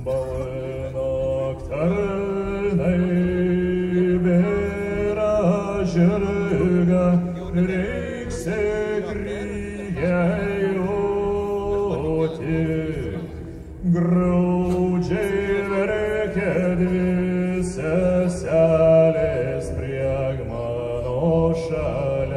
Balnaktarnai bėra žirga, reiksė kryjoti. Graudžiai verkia dvi seselės prie mano šalelės.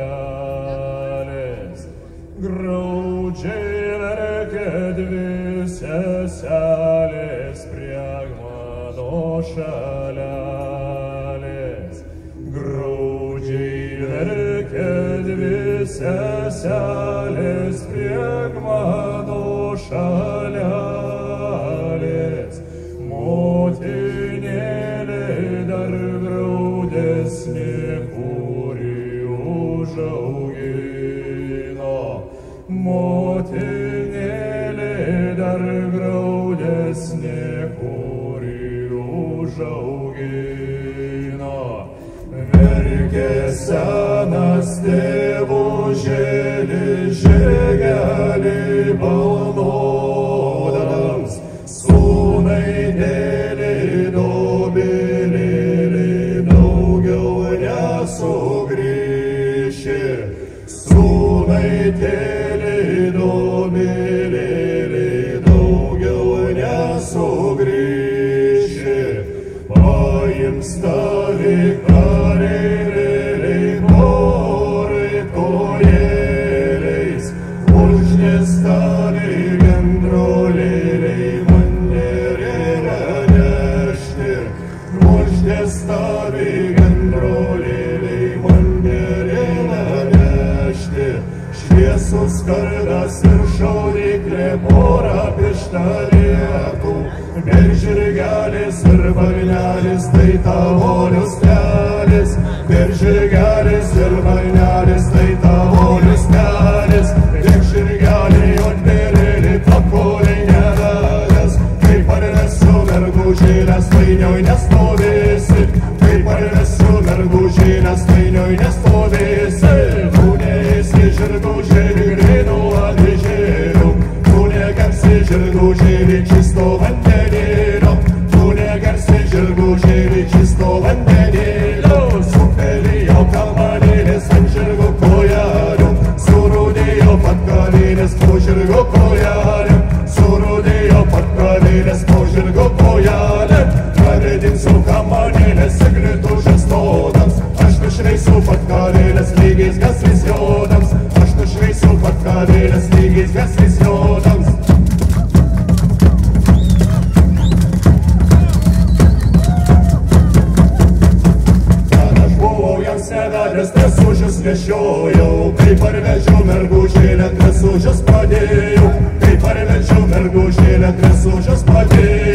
Graudžiai verkia dvi seselės prie mano šalelės. Graudžiai verkia dvi seselės prie mano šalelės. Motinėlė dar graudesnė, kuri užaugino. Motinėlė dar graudesnė, kuri užaugino. Verkė senas tėvužėlis žirgelį balnodams, sūnaitėlį dobilėlį daugiau nesugrįši. Sūnaitėlį dobilėlį daugiau nesugrįši. Paims tavį kareivėliai porai kojėliais, užnės tavį gendrolėliai manderėlę nešti. Užnės tavį gendrolėliai manderėlę nešti. Šviesus kardas ir šaudyklė pora pištalėtų. Bet žirgelis ir varnelis tai tavo liustelis. Bet žirgelis ir varnelis tai tavo liustelis. Tiek žirgelį juodbėlėlį pakoliai nevedęs. Kaip parvesiu mergužėlės, vainioj nestovėsi. Kaip parvesiu mergužėlės, vainioj nestovėsi. Tu neėsi žirgužėlį grynų avižėlių. Tu negersi žirgužėlį čisto vandenėlio. Tu negersi žirgužėlį čisto vandenėlio. Supelijo kamanėlis ant žirgo kojelių. Surūdėjo patkalinės po žirgo kojelių. Surūdėjo patkalinės po žirgo kojelių. Pavėdinsiu kamanėlės įkritų žestodams. Aš nušveisiu patkalinės lygiais gaslis jodams. Aš nušveisiu patkalinės lygiais gaslis jodams. Nevedęs tresužius nešiojau, kai parvežiau mergužėlę tresužius padėjau. Kai parvežiau mergužėlę tresužius padėjau.